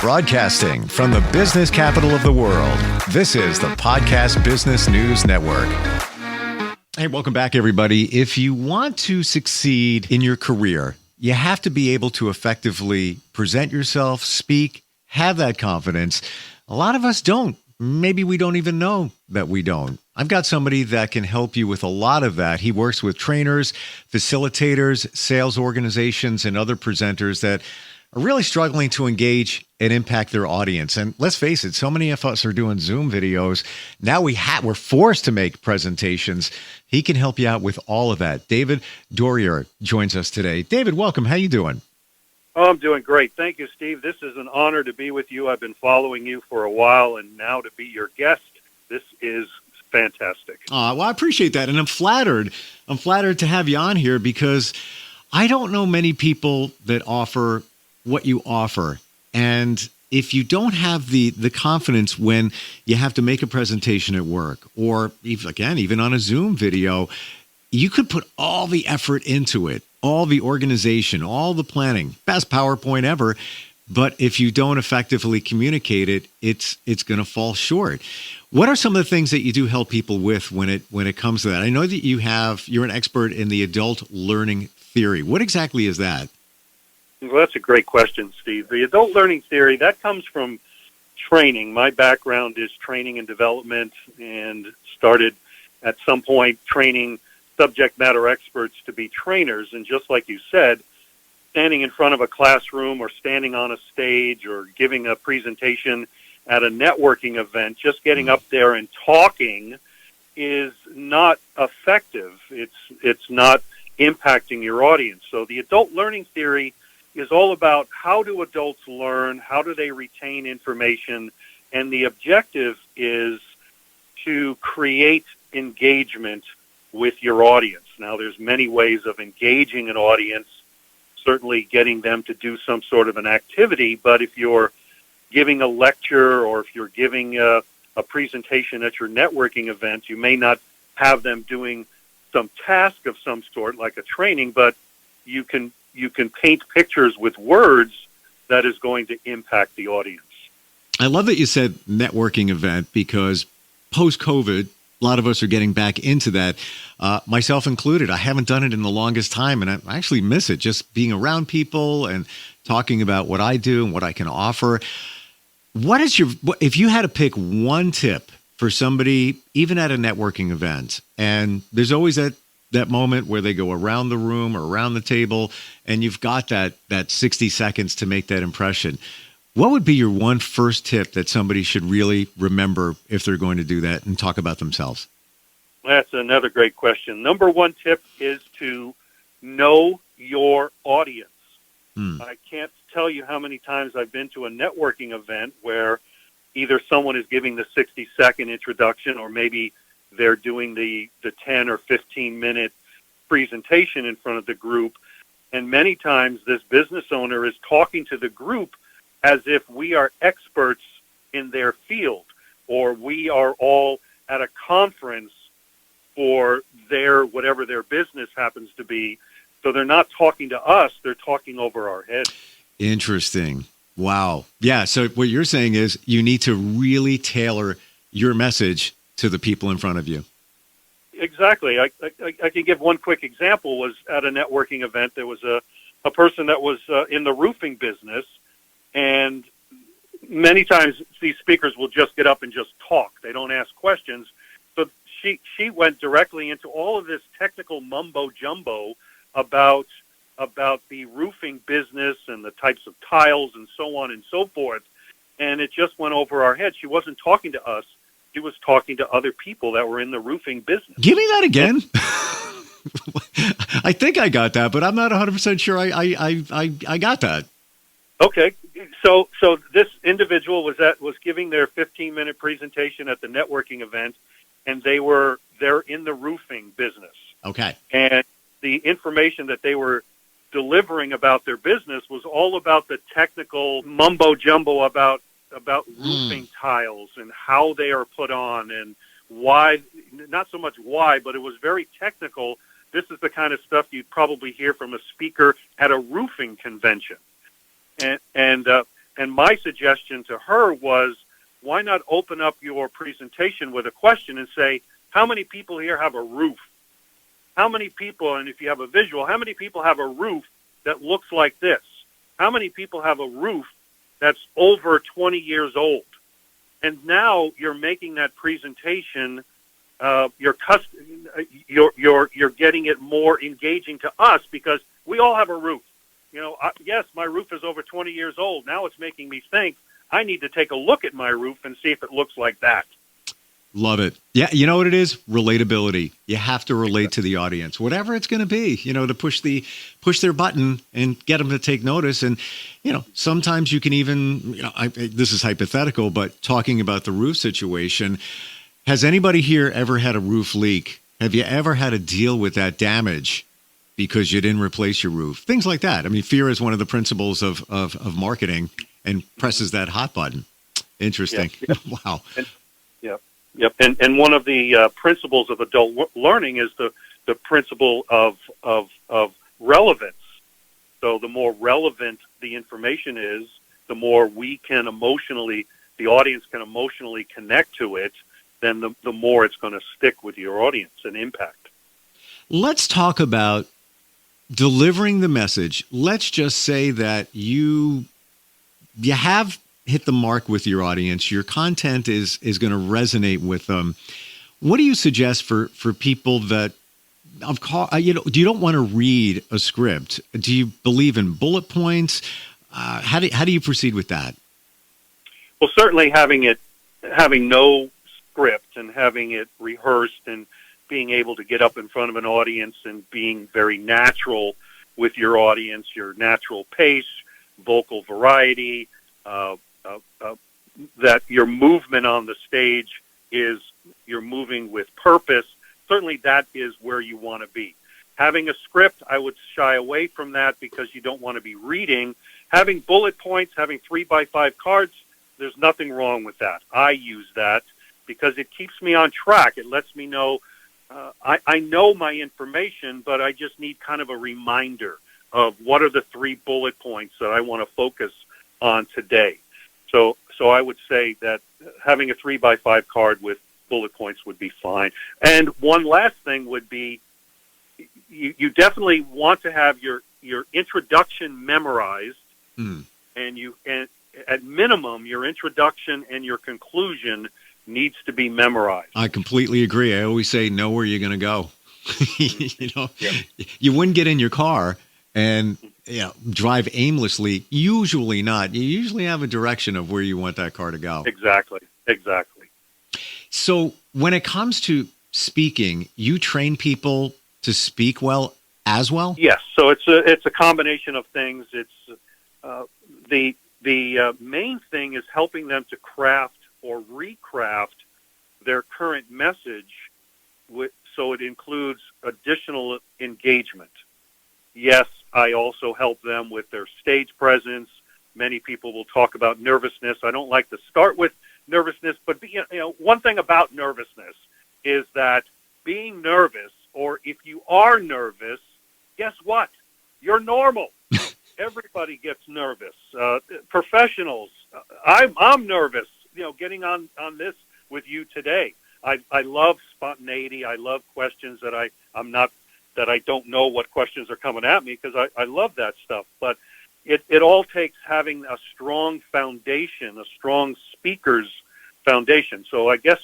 Broadcasting from the business capital of the world, this is the Podcast Business News Network. Hey, welcome back, everybody. If you want to succeed in your career, you have to be able to effectively present yourself, speak, have that confidence. A lot of us don't. Maybe we don't even know that we don't. I've got somebody that can help you with a lot of that. He works with trainers, facilitators, sales organizations, and other presenters that are really struggling to engage and impact their audience. And let's face it, so many of us are doing Zoom videos. Now we're forced to make presentations. He can help you out with all of that. David Doerrier joins us today. David, welcome. How you doing? Oh, I'm doing great. Thank you, Steve. This is an honor to be with you. I've been following you for a while, and now to be your guest, this is fantastic. Well, I appreciate that, and I'm flattered. I'm flattered to have you on here because I don't know many people that offer what you offer. And if you don't have the confidence when you have to make a presentation at work, or even on a Zoom video, you could put all the effort into it, all the organization, all the planning, best PowerPoint ever. But if you don't effectively communicate it, it's going to fall short. What are some of the things that you do help people with when it comes to that? I know that you're an expert in the adult learning theory. What exactly is that? Well, that's a great question, Steve. The adult learning theory, that comes from training. My background is training and development, and started at some point training subject matter experts to be trainers. And just like you said, standing in front of a classroom or standing on a stage or giving a presentation at a networking event, just getting up there and talking is not effective. It's not impacting your audience. So the adult learning theory is all about how do adults learn, how do they retain information, and the objective is to create engagement with your audience. Now, there's many ways of engaging an audience, certainly getting them to do some sort of an activity, but if you're giving a lecture or if you're giving a presentation at your networking event, you may not have them doing some task of some sort like a training, but you can paint pictures with words that is going to impact the audience. I love that you said networking event because post-COVID, a lot of us are getting back into that, myself included. I haven't done it in the longest time, and I actually miss it, just being around people and talking about what I do and what I can offer. If you had to pick one tip for somebody, even at a networking event, and there's always that moment where they go around the room or around the table, and you've got that 60 seconds to make that impression. What would be your one first tip that somebody should really remember if they're going to do that and talk about themselves? That's another great question. Number one tip is to know your audience. I can't tell you how many times I've been to a networking event where either someone is giving the 60-second introduction or maybe they're doing the 10 or 15-minute presentation in front of the group. And many times this business owner is talking to the group as if we are experts in their field, or we are all at a conference for whatever their business happens to be. So they're not talking to us, they're talking over our heads. Interesting. Wow. Yeah. So what you're saying is you need to really tailor your message to the people in front of you. Exactly. I can give one quick example. Was at a networking event. There was a person that was in the roofing business, and many times these speakers will just get up and just talk. They don't ask questions. So she went directly into all of this technical mumbo jumbo about the roofing business and the types of tiles and so on and so forth, and it just went over our head. She wasn't talking to us. She was talking to other people that were in the roofing business. Give me that again. I think I got that, but I'm not 100% sure I got that. Okay. So this individual was giving their 15-minute presentation at the networking event, and they're in the roofing business. Okay. And the information that they were delivering about their business was all about the technical mumbo jumbo about roofing tiles and how they are put on and why, not so much why, but it was very technical. This is the kind of stuff you'd probably hear from a speaker at a roofing convention. And and my suggestion to her was, why not open up your presentation with a question and say, how many people here have a roof? How many people, and if you have a visual, how many people have a roof that looks like this? How many people have a roof that's over 20 years old? And now you're making that presentation, you're getting it more engaging to us because we all have a roof. Yes, my roof is over 20 years old. Now it's making me think I need to take a look at my roof and see if it looks like that. Love it. Yeah, you know what it is? Relatability. You have to relate to the audience, whatever it's going to be, to push their button and get them to take notice. And, sometimes you can even, this is hypothetical, but talking about the roof situation, has anybody here ever had a roof leak? Have you ever had to deal with that damage because you didn't replace your roof? Things like that. I mean, fear is one of the principles of marketing and presses that hot button. Interesting. Yes. Wow. Yep. And one of the principles of adult learning is the principle of relevance. So the more relevant the information is, the more the audience can emotionally connect to it, then the more it's going to stick with your audience and impact. Let's talk about delivering the message. Let's just say that you have hit the mark with your audience. Your content is going to resonate with them. What do you suggest for people that you don't want to read a script? Do you believe in bullet points? How do you proceed with that? Well, certainly having no script and having it rehearsed and being able to get up in front of an audience and being very natural with your audience, your natural pace, vocal variety, that your movement on the stage is you're moving with purpose. Certainly that is where you want to be. Having a script, I would shy away from that because you don't want to be reading. Having bullet points, having 3x5 cards, there's nothing wrong with that. I use that because it keeps me on track. It lets me know I know my information, but I just need kind of a reminder of what are the 3 bullet points that I want to focus on today. So I would say that having a 3x5 card with bullet points would be fine. And one last thing would be you definitely want to have your introduction memorized, and at minimum your introduction and your conclusion needs to be memorized. I completely agree. I always say know where you're going to go. You wouldn't get in your car and drive aimlessly. Usually not. You usually have a direction of where you want that car to go. Exactly. So when it comes to speaking, you train people to speak well as well? Yes. So it's a combination of things. It's the main thing is helping them to craft or recraft their current message so it includes additional engagement. Yes, I also help them with their stage presence. Many people will talk about nervousness. I don't like to start with nervousness, but one thing about nervousness is that being nervous, or if you are nervous, guess what? You're normal. Everybody gets nervous. Professionals, I'm nervous. Getting on this with you today. I love spontaneity. I love questions that I don't know what questions are coming at me because I love that stuff. But it all takes having a strong foundation, a strong speaker's foundation. So I guess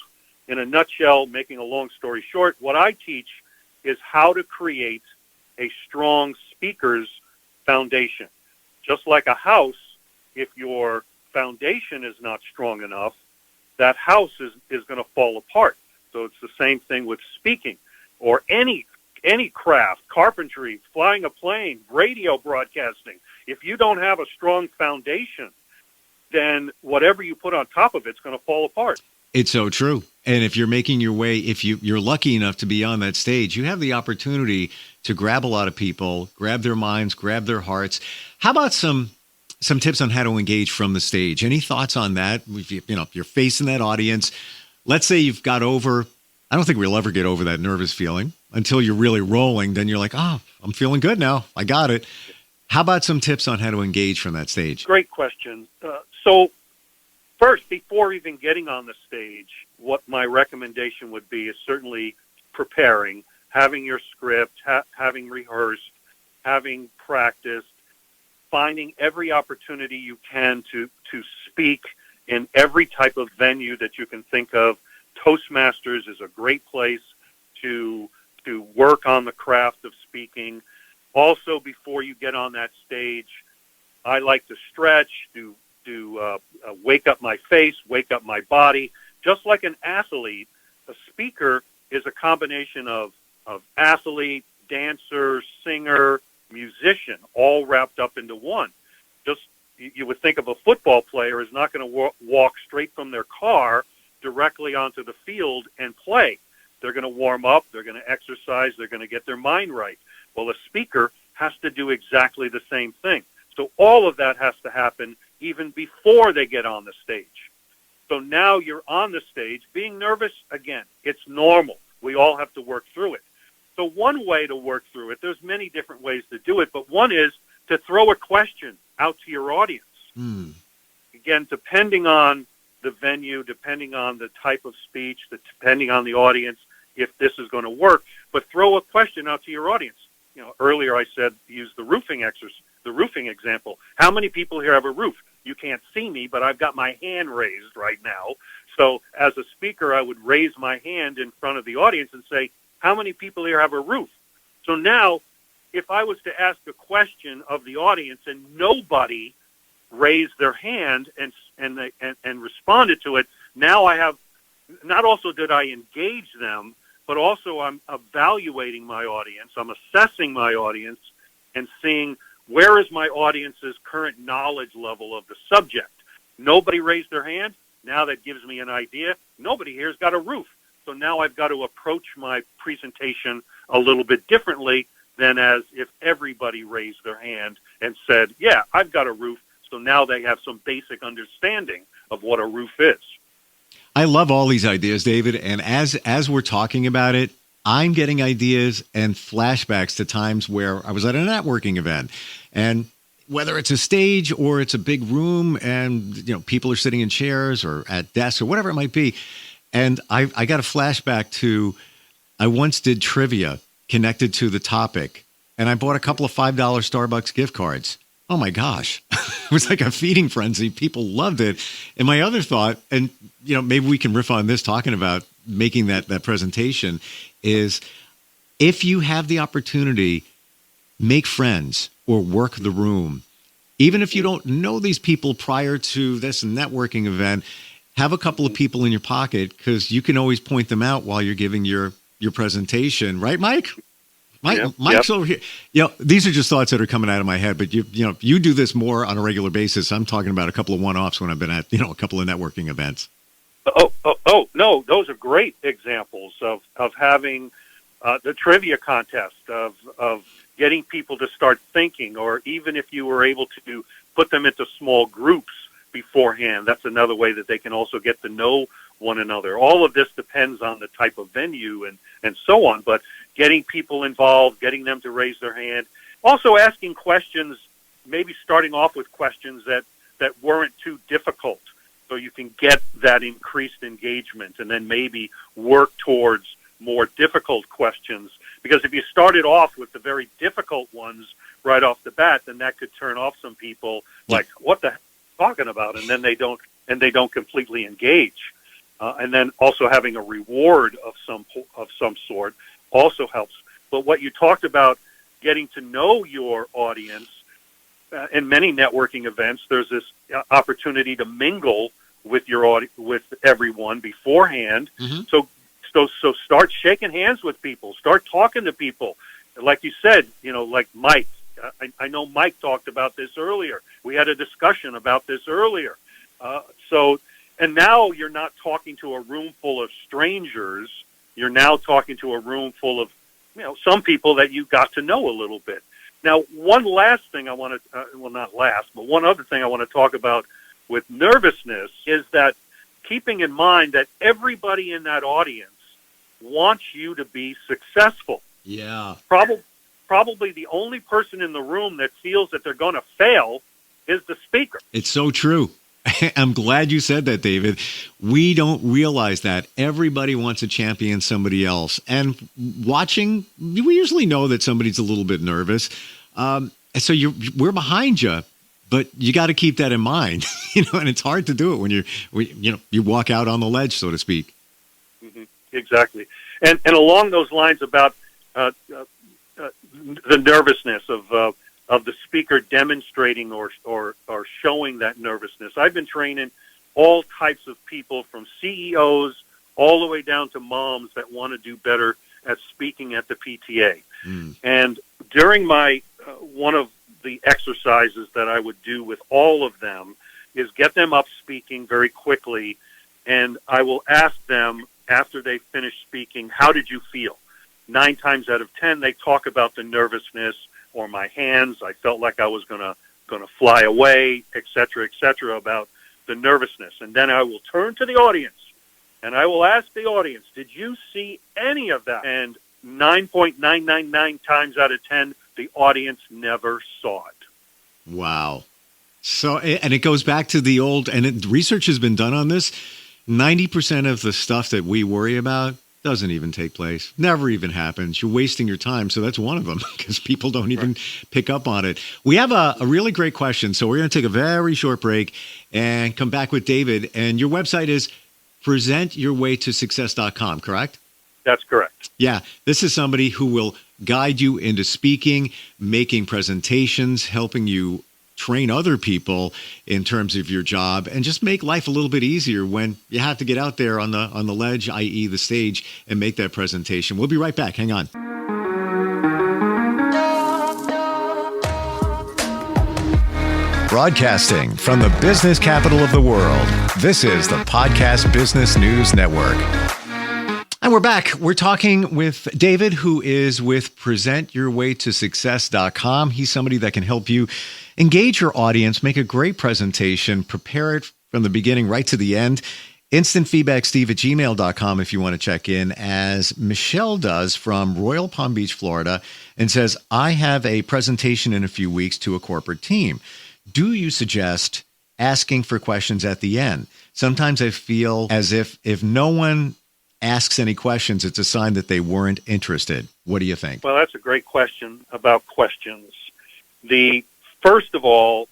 in a nutshell, making a long story short, what I teach is how to create a strong speaker's foundation. Just like a house, if your foundation is not strong enough, that house is going to fall apart. So it's the same thing with speaking or any craft, carpentry, flying a plane, radio broadcasting. If you don't have a strong foundation, then whatever you put on top of it's going to fall apart. It's so true. And if you're making your way, if you're lucky enough to be on that stage, you have the opportunity to grab a lot of people, grab their minds, grab their hearts. How about some tips on how to engage from the stage? Any thoughts on that? If you're facing that audience, let's say you've got over, I don't think we'll ever get over that nervous feeling until you're really rolling. Then you're like, oh, I'm feeling good now. I got it. How about some tips on how to engage from that stage? Great question. So first, before even getting on the stage, what my recommendation would be is certainly preparing, having your script, having rehearsed, having practiced, finding every opportunity you can to speak in every type of venue that you can think of. Toastmasters is a great place to work on the craft of speaking. Also, before you get on that stage, I like to stretch, wake up my face, wake up my body. Just like an athlete, a speaker is a combination of athlete, dancer, singer, musician, all wrapped up into one. Just you would think of a football player is not going to walk straight from their car directly onto the field and play. They're going to warm up, they're going to exercise, they're going to get their mind right. Well, a speaker has to do exactly the same thing. So all of that has to happen even before they get on the stage. So now you're on the stage. Being nervous, again, it's normal. We all have to work through it. So one way to work through it, there's many different ways to do it, but one is to throw a question out to your audience. Again, depending on the venue, depending on the type of speech, depending on the audience, if this is going to work, but throw a question out to your audience. Earlier I said use the roofing example. How many people here have a roof? You can't see me, but I've got my hand raised right now. So as a speaker, I would raise my hand in front of the audience and say, how many people here have a roof? So now, if I was to ask a question of the audience and nobody raised their hand and responded to it, now I have, not also did I engage them, but also I'm evaluating my audience. I'm assessing my audience and seeing where is my audience's current knowledge level of the subject. Nobody raised their hand. Now that gives me an idea. Nobody here's got a roof. So now I've got to approach my presentation a little bit differently than as if everybody raised their hand and said, yeah, I've got a roof. So now they have some basic understanding of what a roof is. I love all these ideas, David. And as we're talking about it, I'm getting ideas and flashbacks to times where I was at a networking event, and whether it's a stage or it's a big room and people are sitting in chairs or at desks or whatever it might be. And I got a flashback to, I once did trivia connected to the topic, and I bought a couple of $5 Starbucks gift cards. Oh my gosh. It was like a feeding frenzy. People loved it. And my other thought, and maybe we can riff on this talking about making that presentation, is if you have the opportunity, make friends or work the room. Even if you don't know these people prior to this networking event, have a couple of people in your pocket, because you can always point them out while you're giving your presentation. Right, Mike? Mike's over here. These are just thoughts that are coming out of my head, but you do this more on a regular basis. I'm talking about a couple of one-offs when I've been at, a couple of networking events. Oh, no, those are great examples of having the trivia contest, of getting people to start thinking, or even if you were able to put them into small groups beforehand, that's another way that they can also get to know one another. All of this depends on the type of venue and so on, but getting people involved, getting them to raise their hand, also asking questions, maybe starting off with questions that weren't too difficult, so you can get that increased engagement, and then maybe work towards more difficult questions. Because if you started off with the very difficult ones right off the bat, then that could turn off some people, like, what the heck are you talking about? And then they don't completely engage. And then also having a reward of some sort also helps. But what you talked about, getting to know your audience, in many networking events, there's this opportunity to mingle with with everyone beforehand. Mm-hmm. So start shaking hands with people. Start talking to people. Like you said, like Mike. I know Mike talked about this earlier. We had a discussion about this earlier. And now you're not talking to a room full of strangers. You're now talking to a room full of, some people that you got to know a little bit. Now, one last thing I want to, not last, but one other thing I want to talk about with nervousness is that keeping in mind that everybody in that audience wants you to be successful. Yeah. probably the only person in the room that feels that they're going to fail is the speaker. It's so true. I'm glad you said that, David. We don't realize that. Everybody wants to champion somebody else. And watching, we usually know that somebody's a little bit nervous. So we're behind you, but you got to keep that in mind. And it's hard to do it when you walk out on the ledge, so to speak. Mm-hmm. Exactly. And along those lines about the nervousness of the speaker demonstrating or showing that nervousness. I've been training all types of people, from CEOs all the way down to moms that want to do better at speaking at the PTA. And during my one of the exercises that I would do with all of them is get them up speaking very quickly, and I will ask them after they finish speaking, how did you feel? 9 times out of 10, they talk about the nervousness or my hands. I felt like I was gonna fly away, et cetera, about the nervousness. And then I will turn to the audience and I will ask the audience, did you see any of that? And 9.999 times out of 10, the audience never saw it. Wow. So, and it goes back to the old, and research has been done on this. 90% of the stuff that we worry about doesn't even take place, never even happens. You're wasting your time. So that's one of them, because people don't even pick up on it. We have a really great question. So we're going to take a very short break and come back with David. And your website is presentyourwaytosuccess.com, correct? That's correct. Yeah. This is somebody who will guide you into speaking, making presentations, helping you train other people in terms of your job, and just make life a little bit easier when you have to get out there on the ledge, i.e. the stage, and make that presentation. We'll be right back. Hang on. Broadcasting from the business capital of the world, this is the Podcast Business News Network. And we're back. We're talking with David, who is with presentyourwaytosuccess.com. He's somebody that can help you engage your audience, make a great presentation, prepare it from the beginning right to the end. Instantfeedbacksteve@gmail.com if you want to check in, as Michelle does from Royal Palm Beach, Florida, and says, I have a presentation in a few weeks to a corporate team. Do you suggest asking for questions at the end? Sometimes I feel as if no one asks any questions, it's a sign that they weren't interested. What do you think? Well, that's a great question about questions. First of all,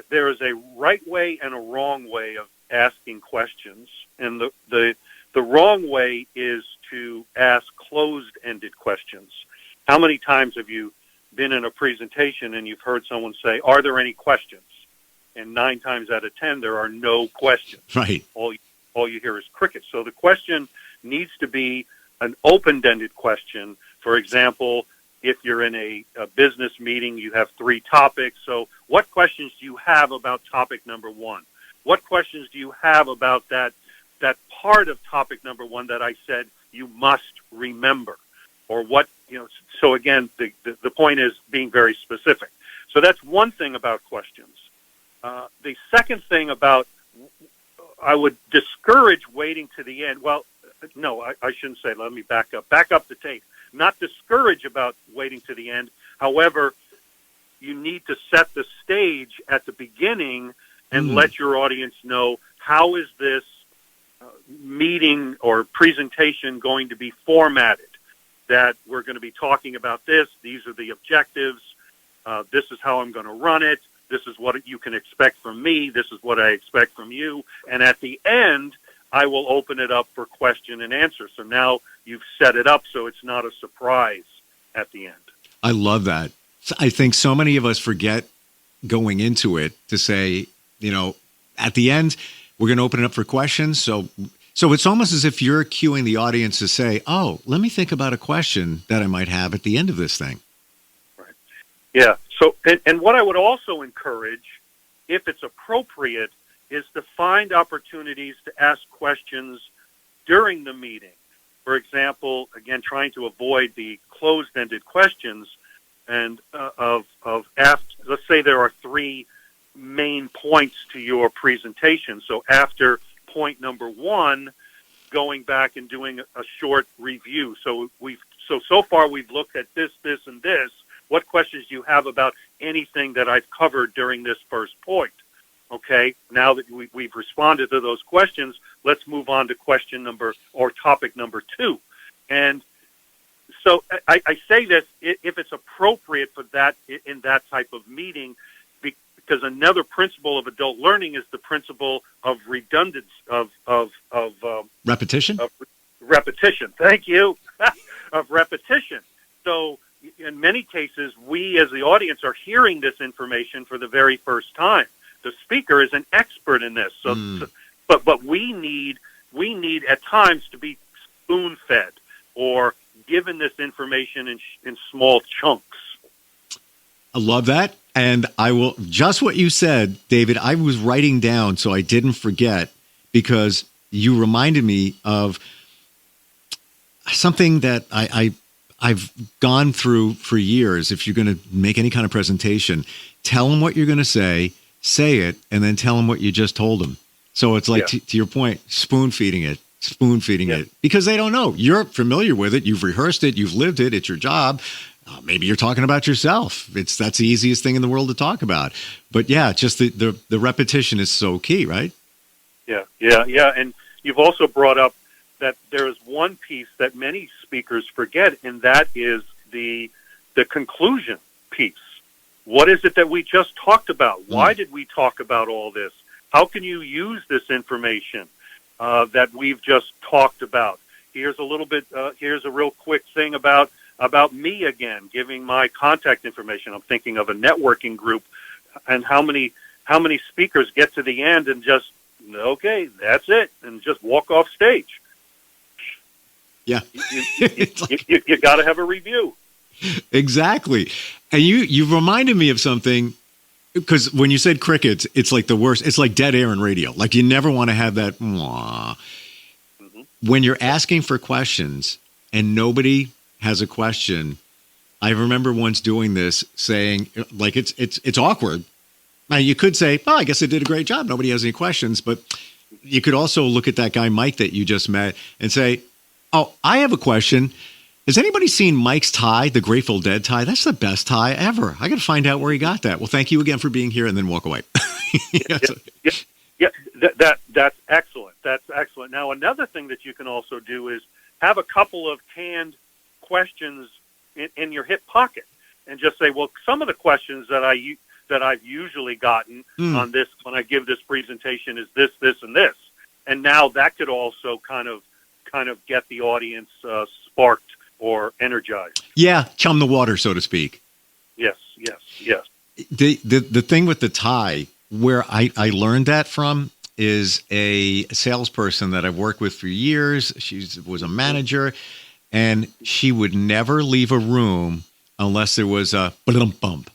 there is a right way and a wrong way of asking questions. And the wrong way is to ask closed-ended questions. How many times have you been in a presentation and you've heard someone say, are there any questions? And 9 times out of 10, there are no questions. Right. All you hear is crickets. So the question needs to be an open-ended question. For example, if you're in a business meeting, you have 3 topics. So what questions do you have about topic number 1? What questions do you have about that part of topic number 1 that I said you must remember? Or what, so again, the point is being very specific. So that's one thing about questions. The second thing about, I would discourage waiting to the end. Well, no, I shouldn't say. Let me back up. Back up the tape. Not discourage about waiting to the end. However, you need to set the stage at the beginning and let your audience know, how is this meeting or presentation going to be formatted? That we're going to be talking about this. These are the objectives. This is how I'm going to run it. This is what you can expect from me. This is what I expect from you. And at the end, I will open it up for question and answer. So now you've set it up so it's not a surprise at the end. I love that. I think so many of us forget going into it to say, at the end, we're going to open it up for questions. So it's almost as if you're cueing the audience to say, oh, let me think about a question that I might have at the end of this thing. Right. Yeah. So, and what I would also encourage, if it's appropriate, is to find opportunities to ask questions during the meeting. For example, again, trying to avoid the closed-ended questions and let's say there are 3 main points to your presentation. So after point number 1, going back and doing a short review. So so far we've looked at this, and this. What questions do you have about anything that I've covered during this first point? Okay, now that we've responded to those questions, let's move on to question number or topic number 2. And so I say this if it's appropriate for that in that type of meeting, because another principle of adult learning is the principle of redundancy of repetition. Of repetition. Thank you. Of repetition. So in many cases, we as the audience are hearing this information for the very first time. The speaker is an expert in this. So, but we need at times to be spoon-fed or given this information in small chunks. I love that. And I will, just what you said, David, I was writing down so I didn't forget, because you reminded me of something that I've gone through for years. If you're going to make any kind of presentation, tell them what you're going to say it, and then tell them what you just told them. So it's like, to your point, spoon feeding it, because they don't know. You're familiar with it. You've rehearsed it. You've lived it. It's your job. Maybe you're talking about yourself. That's the easiest thing in the world to talk about. But yeah, just the repetition is so key, right? Yeah. And you've also brought up that there is one piece that many speakers forget, and that is the conclusion piece. What is it that we just talked about? Why did we talk about all this? How can you use this information that we've just talked about? Here's a little bit. Here's a real quick thing about me again, giving my contact information. I'm thinking of a networking group, and how many speakers get to the end and just, okay, that's it, and just walk off stage. Yeah, you got to have a review. Exactly. And you reminded me of something, because when you said crickets, it's like the worst. It's like dead air in radio. Like you never want to have that. When you're asking for questions and nobody has a question, I remember once doing this, saying, like, it's awkward. Now you could say, "Oh, I guess I did a great job. Nobody has any questions." But you could also look at that guy Mike that you just met and say, "Oh, I have a question. Has anybody seen Mike's tie, the Grateful Dead tie? That's the best tie ever. I got to find out where he got that. Well, thank you again for being here," and then walk away. That's excellent. That's excellent. Now, another thing that you can also do is have a couple of canned questions in your hip pocket, and just say, "Well, some of the questions that I've usually gotten on this when I give this presentation is this, and this," and now that could also kind of get the audience sparked or energized. Yeah, chum the water, so to speak. Yes. The thing with the tie, where I learned that from, is a salesperson that I've worked with for years. She was a manager, and she would never leave a room unless there was a bump.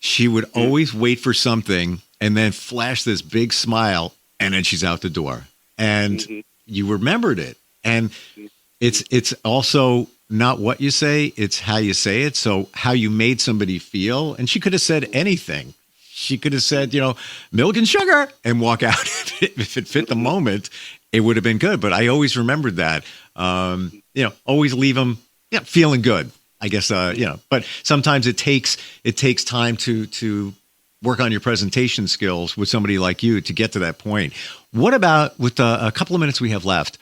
She would always wait for something and then flash this big smile, and then she's out the door. And you remembered it. And it's also not what you say, it's how you say it. So how you made somebody feel. And she could have said anything. She could have said, milk and sugar, and walk out. If it fit the moment, it would have been good. But I always remembered that. Always leave them feeling good, I guess. But sometimes it takes time to work on your presentation skills with somebody like you to get to that point. What about, with a couple of minutes we have left,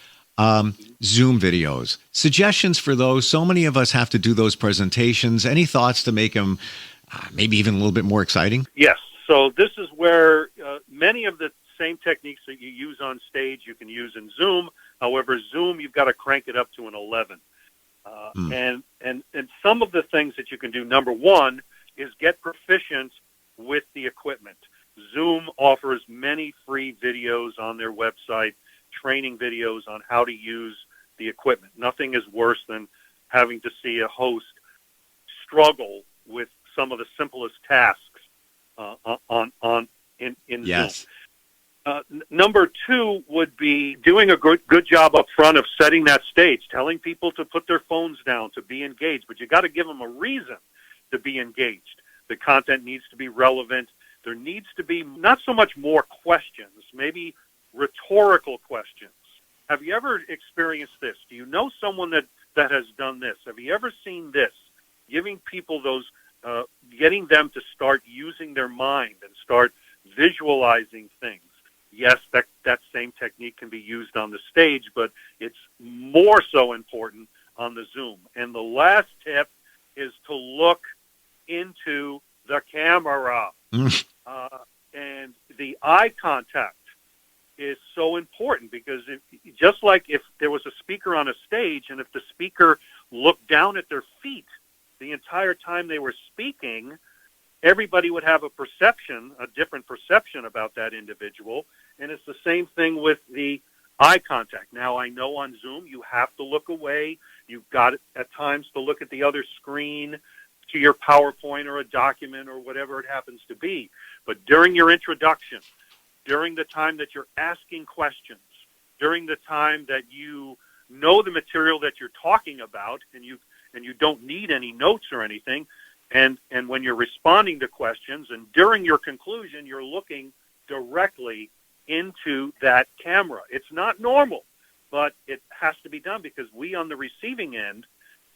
Zoom videos, suggestions for those? So many of us have to do those presentations. Any thoughts to make them maybe even a little bit more exciting? Yes. So this is where many of the same techniques that you use on stage, you can use in Zoom. However, Zoom, you've got to crank it up to an 11. And some of the things that you can do, number one, is get proficient with the equipment. Zoom offers many free videos on their website, training videos on how to use the equipment. Nothing is worse than having to see a host struggle with some of the simplest tasks in yes. Zoom. Number two would be doing a good job up front of setting that stage, telling people to put their phones down, to be engaged. But you got to give them a reason to be engaged. The content needs to be relevant. There needs to be not so much more questions, maybe rhetorical questions. Have you ever experienced this? Do you know someone that that has done this? Have you ever seen this? Giving people those, getting them to start using their mind and start visualizing things. Yes, that same technique can be used on the stage, but it's more so important on the Zoom. And the last tip is to look into the camera. And the eye contact is so important, because just like if there was a speaker on a stage and if the speaker looked down at their feet the entire time they were speaking, everybody would have a different perception about that individual. And it's the same thing with the eye contact. Now, I know on Zoom you have to look away. You've got at times to look at the other screen, to your PowerPoint or a document or whatever it happens to be. But during your introduction, during the time that you're asking questions, during the time that you know the material that you're talking about and you don't need any notes or anything, and when you're responding to questions and during your conclusion, you're looking directly into that camera. It's not normal, but it has to be done, because we on the receiving end,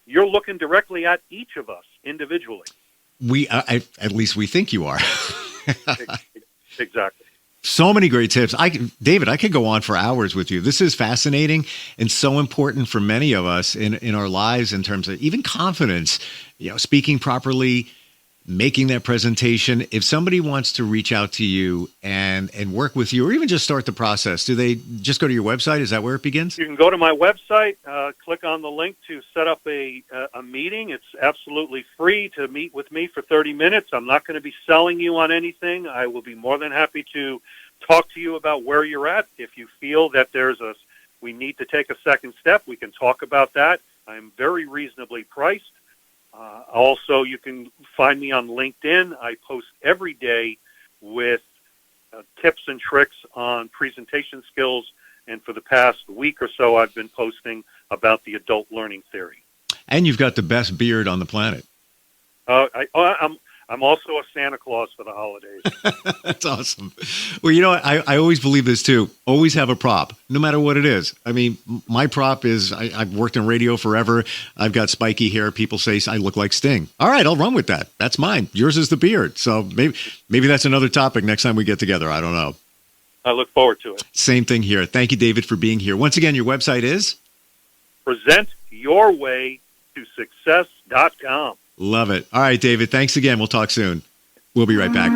you're looking directly at each of us individually. At least we think you are. Exactly. So many great tips. David, I could go on for hours with you. This is fascinating and so important for many of us in our lives in terms of even confidence, speaking properly, making that presentation. If somebody wants to reach out to you and work with you, or even just start the process, do they just go to your website? Is that where it begins? You can go to my website, click on the link to set up a meeting. It's absolutely free to meet with me for 30 minutes. I'm not going to be selling you on anything. I will be more than happy to talk to you about where you're at. If you feel that we need to take a second step, we can talk about that. I'm very reasonably priced. Also, you can find me on LinkedIn. I post every day with tips and tricks on presentation skills. And for the past week or so, I've been posting about the adult learning theory. And you've got the best beard on the planet. I'm also a Santa Claus for the holidays. That's awesome. Well, I always believe this too. Always have a prop, no matter what it is. I mean, my prop is I've worked in radio forever. I've got spiky hair. People say I look like Sting. All right, I'll run with that. That's mine. Yours is the beard. So maybe that's another topic next time we get together. I don't know. I look forward to it. Same thing here. Thank you, David, for being here. Once again, your website is? PresentYourWayToSuccess.com. Love it. All right, David, thanks again. We'll talk soon. We'll be right back.